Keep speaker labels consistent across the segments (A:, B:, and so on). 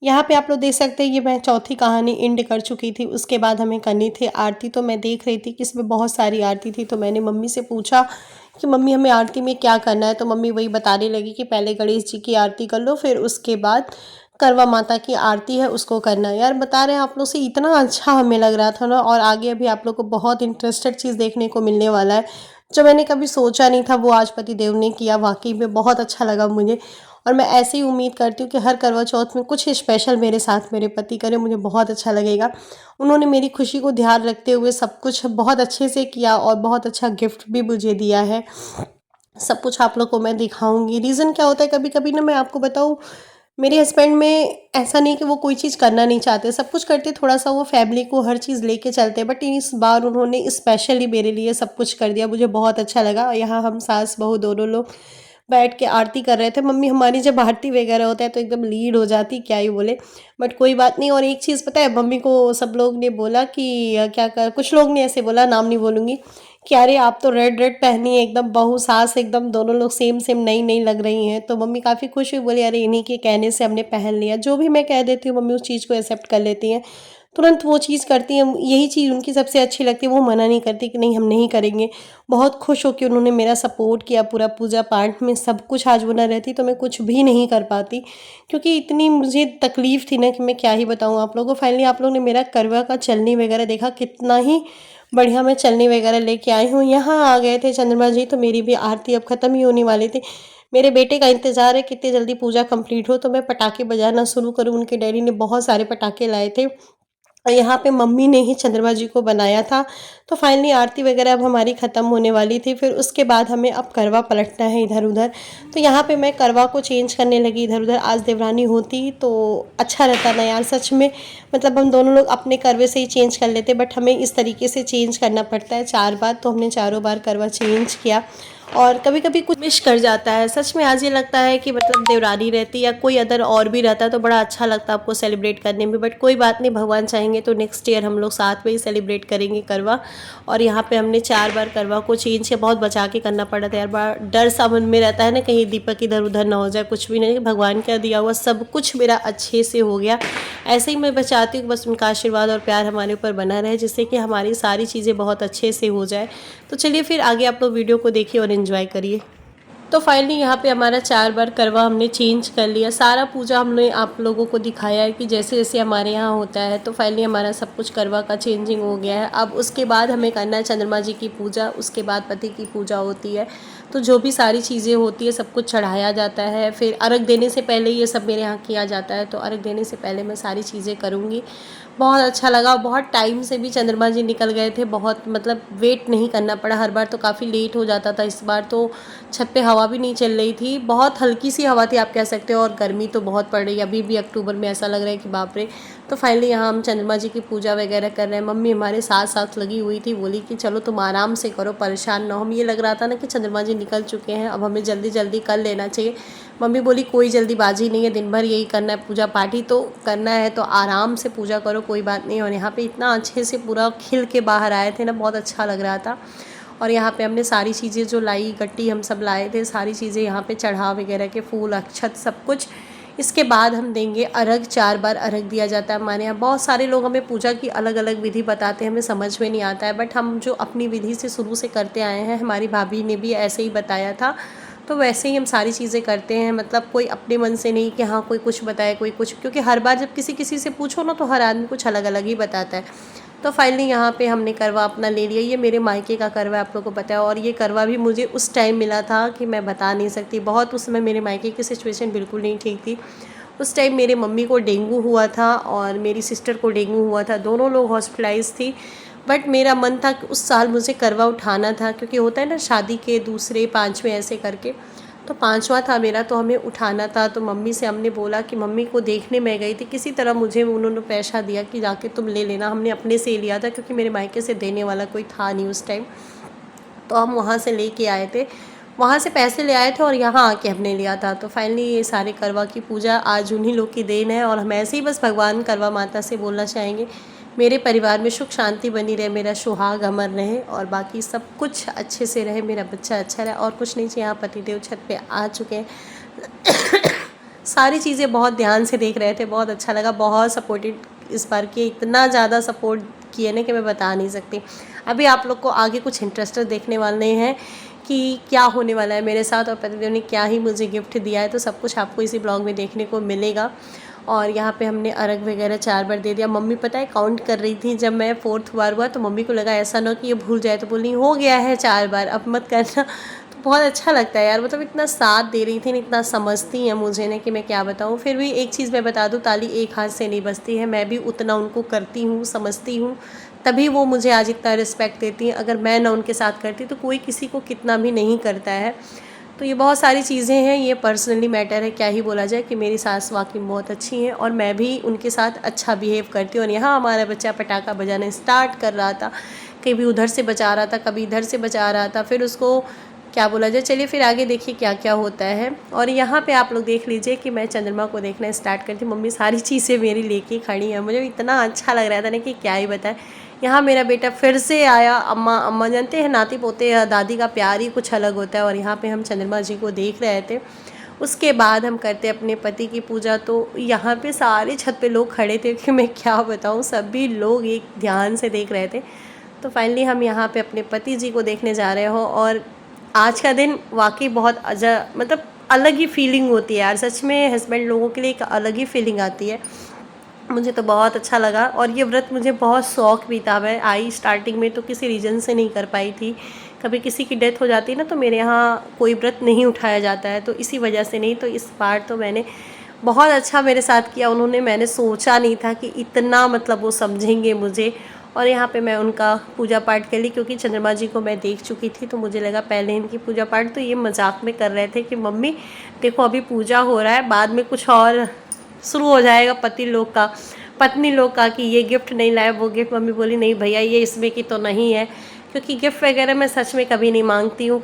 A: यहाँ पे आप लोग देख सकते हैं, ये मैं चौथी कहानी एंड कर चुकी थी। उसके बाद हमें करनी थी आरती। तो मैं देख रही थी कि इसमें बहुत सारी आरती थी, तो मैंने मम्मी से पूछा कि मम्मी हमें आरती में क्या करना है। तो मम्मी वही बताने लगी कि पहले गणेश जी की आरती कर लो, फिर उसके बाद करवा माता की आरती है उसको करना है। यार बता रहे हैं आप लोग से, इतना अच्छा हमें लग रहा था ना। और आगे अभी आप लोग को बहुत इंटरेस्टेड चीज़ देखने को मिलने वाला है, जो मैंने कभी सोचा नहीं था वो आज पति देव ने किया। वाकई में बहुत अच्छा लगा मुझे। और मैं ऐसे ही उम्मीद करती हूँ कि हर करवा चौथ में कुछ स्पेशल मेरे साथ मेरे पति करें, मुझे बहुत अच्छा लगेगा। उन्होंने मेरी खुशी को ध्यान रखते हुए सब कुछ बहुत अच्छे से किया और बहुत अच्छा गिफ्ट भी मुझे दिया है। सब कुछ आप लोग को मैं दिखाऊंगी। रीज़न क्या होता है, कभी कभी ना मैं आपको बताऊँ, मेरे हस्बैंड में ऐसा नहीं कि वो कोई चीज़ करना नहीं चाहते, सब कुछ करते, थोड़ा सा वो फैमिली को हर चीज़ लेके चलते हैं। बट इस बार उन्होंने स्पेशली मेरे लिए सब कुछ कर दिया, मुझे बहुत अच्छा लगा। यहाँ हम सास बहू दोनों लोग बैठ के आरती कर रहे थे। मम्मी हमारी जब आरती वगैरह होता है तो एकदम लीड हो जाती, क्या ही बोले, बट कोई बात नहीं। और एक चीज़ पता है, मम्मी को सब लोग ने बोला कि क्या कर, कुछ लोग ने ऐसे बोला, नाम नहीं बोलूँगी, कि अरे आप तो रेड रेड पहनी है, एकदम बहू सास एकदम दोनों लोग सेम सेम नई नई लग रही हैं। तो मम्मी काफ़ी खुश हुई, बोली अरे इन्हीं के कहने से हमने पहन लिया। जो भी मैं कह देती हूँ मम्मी उस चीज़ को एक्सेप्ट कर लेती हैं, तुरंत वो चीज़ करती हैं। यही चीज़ उनकी सबसे अच्छी लगती है, वो मना नहीं करती कि नहीं हम नहीं करेंगे। बहुत खुश होकर उन्होंने मेरा सपोर्ट किया पूरा पूजा पाठ में, सब कुछ। आज वो ना रहती तो मैं कुछ भी नहीं कर पाती, क्योंकि इतनी मुझे तकलीफ़ थी ना कि मैं क्या ही बताऊँ आप लोगों को। फाइनली आप लोगों ने मेरा करवा का चलनी वगैरह देखा, कितना ही बढ़िया मैं चलनी वगैरह लेके आई हूँ। यहाँ आ गए थे चंद्रमा जी, तो मेरी भी आरती अब ख़त्म ही होने वाली थी। मेरे बेटे का इंतज़ार है कितनी जल्दी पूजा कंप्लीट हो तो मैं पटाखे बजाना शुरू करूँ। उनके डैडी ने बहुत सारे पटाखे लाए थे और यहाँ पे मम्मी ने ही चंद्रमा जी को बनाया था। तो फाइनली आरती वगैरह अब हमारी ख़त्म होने वाली थी। फिर उसके बाद हमें अब करवा पलटना है इधर-उधर। तो यहाँ पे मैं करवा को चेंज करने लगी इधर-उधर। आज देवरानी होती तो अच्छा रहता ना यार, सच में। मतलब हम दोनों लोग अपने करवे से ही चेंज कर लेते, बट हमें इस तरीके से चेंज करना पड़ता है 4 बार, तो हमने चारों बार करवा चेंज किया। और कभी-कभी कुछ मिस कर जाता है। सच में आज ये लगता है कि मतलब देवरानी रहती या कोई अदर और भी रहता तो बड़ा अच्छा लगता आपको सेलिब्रेट करने में। बट कोई बात नहीं, भगवान चाहेंगे तो नेक्स्ट ईयर हम लोग साथ में ही सेलिब्रेट करेंगे करवा। और यहाँ पे हमने 4 बार करवा को चेंज किया। बहुत बचा के करना पड़ा था यार, बड़ा डर सा मन में रहता है ना, कहीं दीपक इधर-उधर ना हो जाए। कुछ भी नहीं, भगवान का दिया हुआ सब कुछ मेरा अच्छे से हो गया। ऐसे ही मैं बस चाहती हूँ बस उनका आशीर्वाद और प्यार हमारे ऊपर बना रहे, जिससे कि हमारी सारी चीज़ें बहुत अच्छे से हो जाए। तो चलिए फिर आगे आप लोग वीडियो को देखिए और एंजॉय करिए। तो फाइनली यहाँ पे हमारा 4 बार करवा हमने चेंज कर लिया। सारा पूजा हमने आप लोगों को दिखाया है कि जैसे जैसे हमारे यहाँ होता है। तो फाइनली हमारा सब कुछ करवा का चेंजिंग हो गया है। अब उसके बाद हमें करना है चंद्रमा जी की पूजा, उसके बाद पति की पूजा होती है। तो जो भी सारी चीज़ें होती है सब कुछ चढ़ाया जाता है। फिर अर्घ देने से पहले ये सब मेरे यहाँ किया जाता है। तो अर्घ देने से पहले मैं सारी चीज़ें करूँगी। बहुत अच्छा लगा। बहुत टाइम से भी चंद्रमा जी निकल गए थे, बहुत मतलब वेट नहीं करना पड़ा। हर बार तो काफ़ी लेट हो जाता था, इस बार तो छत पे हवा भी नहीं चल रही थी, बहुत हल्की सी हवा थी आप कह सकते हो। और गर्मी तो बहुत पड़ रही है अभी भी, अक्टूबर में ऐसा लग रहा है कि बाप रे। तो फाइनली यहाँ हम चंद्रमा जी की पूजा वगैरह कर रहे हैं। मम्मी हमारे साथ साथ लगी हुई थी, बोली कि चलो तुम आराम से करो, परेशान ना हो। हम ये लग रहा था ना कि चंद्रमा जी निकल चुके हैं, अब हमें जल्दी जल्दी कर लेना चाहिए। मम्मी बोली कोई जल्दीबाजी नहीं है, दिन भर यही करना है, पूजा पाठ ही तो करना है, तो आराम से पूजा करो, कोई बात नहीं। और यहाँ पे इतना अच्छे से पूरा खिल के बाहर आए थे ना, बहुत अच्छा लग रहा था। और यहाँ पे हमने सारी चीज़ें जो लाई गट्टी हम सब लाए थे, सारी चीज़ें यहाँ पे चढ़ा वगैरह के, फूल अक्षत सब कुछ। इसके बाद हम देंगे अर्घ। 4 बार अर्घ दिया जाता है हमारे यहाँ। बहुत सारे लोग हमें पूजा की अलग अलग विधि बताते हैं, हमें समझ में नहीं आता है, बट हम जो अपनी विधि से शुरू से करते आए हैं, हमारी भाभी ने भी ऐसे ही बताया था, तो वैसे ही हम सारी चीज़ें करते हैं। मतलब कोई अपने मन से नहीं कि हाँ कोई कुछ बताए कोई कुछ, क्योंकि हर बार जब किसी किसी से पूछो ना तो हर आदमी कुछ अलग अलग ही बताता है। तो फाइनली यहाँ पे हमने करवा अपना ले लिया। ये मेरे मायके का करवा है, आप लोगों को पता है। और ये करवा भी मुझे उस टाइम मिला था कि मैं बता नहीं सकती। बहुत उस समय मेरे मायके की सिचुएशन बिल्कुल नहीं ठीक थी। उस टाइम मेरे मम्मी को डेंगू हुआ था और मेरी सिस्टर को डेंगू हुआ था, दोनों लोग हॉस्पिटलाइज थी। बट मेरा मन था कि उस साल मुझे करवा उठाना था, क्योंकि होता है ना शादी के दूसरे पाँचवें ऐसे करके, तो पाँचवा था मेरा, तो हमें उठाना था। तो मम्मी से हमने बोला कि मम्मी को देखने मैं गई थी, किसी तरह मुझे उन्होंने पैसा दिया कि जाके तुम ले लेना। हमने अपने से लिया था क्योंकि मेरे मायके से देने वाला कोई था नहीं उस टाइम, तो हम वहाँ से लेके आए थे, वहाँ से पैसे ले आए थे और यहाँ आके हमने लिया था। तो फाइनली ये सारे करवा की पूजा आज उन्हीं लोग की देन है। और हम ऐसे ही बस भगवान करवा माता से बोलना चाहेंगे मेरे परिवार में सुख शांति बनी रहे, मेरा सुहाग अमर रहे और बाकी सब कुछ अच्छे से रहे, मेरा बच्चा अच्छा रहे, और कुछ नहीं चाहिए। यहाँ पतिदेव छत पे आ चुके हैं। सारी चीज़ें बहुत ध्यान से देख रहे थे, बहुत अच्छा लगा, बहुत सपोर्टेड इस बार कि इतना ज़्यादा सपोर्ट किए ना कि मैं बता नहीं सकती। अभी आप लोग को आगे कुछ इंटरेस्टेड देखने वाले हैं कि क्या होने वाला है मेरे साथ और पतिदेव ने क्या ही मुझे गिफ्ट दिया है, तो सब कुछ आपको इसी ब्लॉग में देखने को मिलेगा। और यहाँ पे हमने अर्घ वगैरह 4 बार दे दिया। मम्मी पता है काउंट कर रही थी, जब मैं 4th बार हुआ तो मम्मी को लगा ऐसा ना कि ये भूल जाए, तो बोली हो गया है 4 बार, अब मत करना। तो बहुत अच्छा लगता है यार, मतलब इतना साथ दे रही थी, इतना समझती है मुझे ना कि मैं क्या बताऊँ। फिर भी एक चीज़ मैं बता दूँ, ताली एक हाथ से नहीं बजती है, मैं भी उतना उनको करती हूँ, समझती हूँ, तभी वो मुझे आज इतना रिस्पेक्ट देती हैं। अगर मैं ना उनके साथ करती तो कोई किसी को कितना भी नहीं करता है। तो ये बहुत सारी चीज़ें हैं, ये पर्सनली मैटर है, क्या ही बोला जाए कि मेरी सास वाकई बहुत अच्छी हैं और मैं भी उनके साथ अच्छा बिहेव करती हूँ। और यहाँ हमारा बच्चा पटाखा बजाना स्टार्ट कर रहा था, कभी उधर से बजा रहा था, कभी इधर से बजा रहा था, फिर उसको क्या बोला जाए। चलिए फिर आगे देखिए क्या क्या होता है। और यहाँ पे आप लोग देख लीजिए कि मैं चंद्रमा को देखना स्टार्ट करती, मम्मी सारी चीज़ें मेरी लेके खड़ी है, मुझे इतना अच्छा लग रहा था ना कि क्या ही बताएं। यहाँ मेरा बेटा फिर से आया, अम्मा अम्मा जानते हैं नाती पोते या दादी का प्यार ही कुछ अलग होता है। और यहाँ पे हम चंद्रमा जी को देख रहे थे, उसके बाद हम करते अपने पति की पूजा। तो यहाँ पे सारे छत पे लोग खड़े थे कि मैं क्या बताऊँ, सभी लोग एक ध्यान से देख रहे थे। तो फाइनली हम यहाँ पे अपने पति जी को देखने जा रहे हो। और आज का दिन वाकई बहुत मतलब अलग ही फीलिंग होती है यार, सच में हस्बैंड लोगों के लिए एक अलग ही फीलिंग आती है। मुझे तो बहुत अच्छा लगा और ये व्रत मुझे बहुत शौक भी था। मैं आई स्टार्टिंग में तो किसी रीज़न से नहीं कर पाई थी, कभी किसी की डेथ हो जाती है ना तो मेरे यहाँ कोई व्रत नहीं उठाया जाता है, तो इसी वजह से नहीं। तो इस बार तो मैंने बहुत अच्छा मेरे साथ किया उन्होंने, मैंने सोचा नहीं था कि इतना मतलब वो समझेंगे मुझे। और यहाँ पे मैं उनका पूजा पाठ कर ली, क्योंकि चंद्रमा जी को मैं देख चुकी थी तो मुझे लगा पहले इनकी पूजा पाठ। तो ये मजाक में कर रहे थे कि मम्मी देखो अभी पूजा हो रहा है, बाद में कुछ और शुरू हो जाएगा पत्नी लोग का कि ये गिफ्ट नहीं लाए वो गिफ्ट। मम्मी बोली नहीं भैया ये इसमें की तो नहीं है, क्योंकि गिफ्ट वगैरह मैं सच में कभी नहीं मांगती हूँ,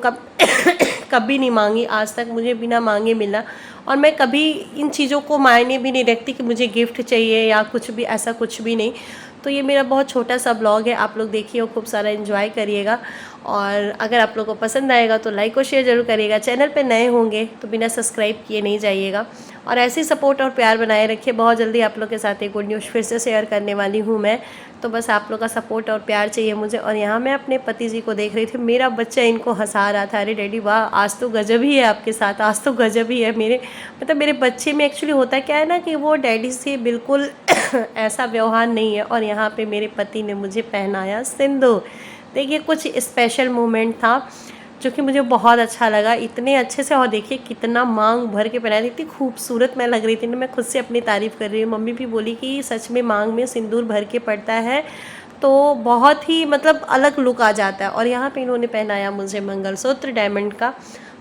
A: कभी नहीं मांगी आज तक, मुझे बिना मांगे मिला। और मैं कभी इन चीज़ों को मायने भी नहीं रखती कि मुझे गिफ्ट चाहिए या कुछ भी, ऐसा कुछ भी नहीं। तो ये मेरा बहुत छोटा सा ब्लॉग है, आप लोग देखिए और खूब सारा एंजॉय करिएगा। और अगर आप लोगों को पसंद आएगा तो लाइक और शेयर ज़रूर करिएगा। चैनल पे नए होंगे तो बिना सब्सक्राइब किए नहीं जाइएगा और ऐसे सपोर्ट और प्यार बनाए रखिए। बहुत जल्दी आप लोग के साथ एक गुड न्यूज़ फिर से शेयर करने वाली हूँ मैं, तो बस आप लोग का सपोर्ट और प्यार चाहिए मुझे। और यहाँ मैं अपने पति जी को देख रही थी, मेरा बच्चा इनको हंसा रहा था, अरे डैडी वाह आज तो गजब ही है आपके साथ, आज तो गजब ही है। मेरे बच्चे में एक्चुअली होता क्या है ना कि वो डैडी से बिल्कुल ऐसा व्यवहार नहीं है। और यहाँ पे मेरे पति ने मुझे पहनाया सिंदूर, देखिए कुछ स्पेशल मोमेंट था जो कि मुझे बहुत अच्छा लगा, इतने अच्छे से। और देखिए कितना मांग भर के पहनाया, इतनी खूबसूरत मैं लग रही थी ना, मैं खुद से अपनी तारीफ़ कर रही हूँ। मम्मी भी बोली कि सच में मांग में सिंदूर भर के पड़ता है तो बहुत ही मतलब अलग लुक आ जाता है। और यहाँ पे इन्होंने पहनाया मुझे मंगलसूत्र डायमंड का,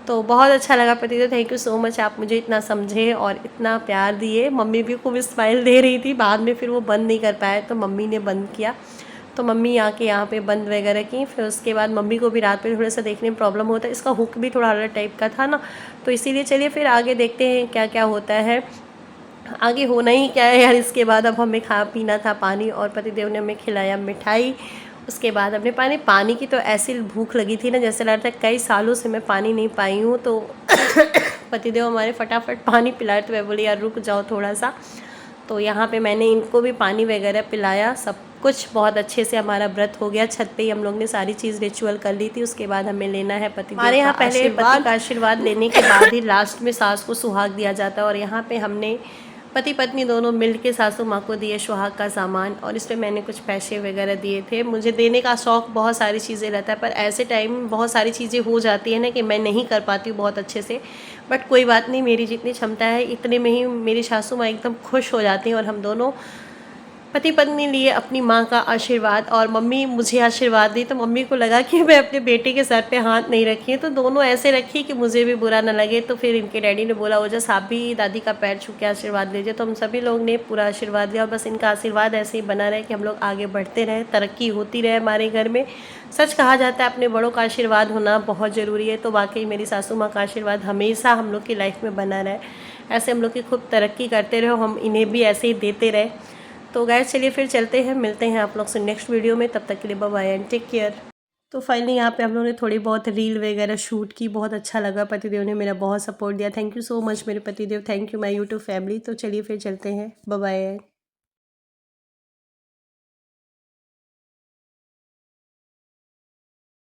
A: तो बहुत अच्छा लगा। पति तो थैंक यू सो मच, आप मुझे इतना समझे और इतना प्यार दिए। मम्मी भी खूब स्माइल दे रही थी, बाद में फिर वो बंद नहीं कर पाए तो मम्मी ने बंद किया, तो मम्मी आके यहाँ पे बंद वगैरह की। फिर उसके बाद मम्मी को भी रात में थोड़ा सा देखने में प्रॉब्लम होता है, इसका हुक भी थोड़ा अलग टाइप का था ना, तो इसीलिए चलिए फिर आगे देखते हैं क्या क्या होता है। आगे होना ही क्या है यार, इसके बाद अब हमें खा पीना था पानी और पतिदेव ने हमें खिलाया मिठाई। उसके बाद हमने पानी की तो ऐसी भूख लगी थी ना, जैसे लग रहा था कई सालों से मैं पानी नहीं पाई हूँ। तो पतिदेव हमारे फटाफट पानी पिलाए, तो मैं बोली यार रुक जाओ थोड़ा सा। तो यहाँ पे मैंने इनको भी पानी वगैरह पिलाया, सब कुछ बहुत अच्छे से हमारा व्रत हो गया। छत पे ही हम लोग ने सारी चीज़ रिचुअल कर ली थी। उसके बाद हमें लेना है पति हमारे यहाँ पहले पति का आशीर्वाद लेने के बाद ही लास्ट में सास को सुहाग दिया जाता है। और यहाँ पे हमने पति पत्नी दोनों मिल के सासू माँ को दिए सुहाग का सामान, और इस पर मैंने कुछ पैसे वगैरह दिए थे। मुझे देने का शौक़ बहुत सारी चीज़ें रहता है, पर ऐसे टाइम बहुत सारी चीज़ें हो जाती है ना कि मैं नहीं कर पाती हूँ बहुत अच्छे से। बट कोई बात नहीं, मेरी जितनी क्षमता है इतने में ही मेरी सासू माँ एकदम खुश हो जाती हैं। और हम दोनों पति पत्नी लिए अपनी माँ का आशीर्वाद, और मम्मी मुझे आशीर्वाद दी। तो मम्मी को लगा कि मैं अपने बेटे के सर पे हाथ नहीं रखी है, तो दोनों ऐसे रखी कि मुझे भी बुरा ना लगे। तो फिर इनके डैडी ने बोला ओजस आप भी दादी का पैर छू के आशीर्वाद लीजिए। तो हम सभी लोग ने पूरा आशीर्वाद लिया, और बस इनका आशीर्वाद ऐसे ही बना रहे कि हम लोग आगे बढ़ते रहें, तरक्की होती रहे हमारे घर में। सच कहा जाता है अपने बड़ों का आशीर्वाद होना बहुत ज़रूरी है, तो वाकई मेरी सासू माँ का आशीर्वाद हमेशा हम लोग की लाइफ में बना रहे, ऐसे हम लोग की खूब तरक्की करते रहे, हम इन्हें भी ऐसे ही देते रहे। तो गाइस चलिए फिर चलते हैं, मिलते हैं आप लोग से नेक्स्ट वीडियो में, तब तक के लिए bye bye and take care. तो फाइनली यहाँ पे हम लोगों ने थोड़ी बहुत रील वगैरह शूट की। बहुत अच्छा लगा, पतिदेव ने मेरा बहुत सपोर्ट दिया। थैंक यू सो मच मेरे पतिदेव, thank you my YouTube family. तो चलिए फिर चलते हैं, बाय बाय।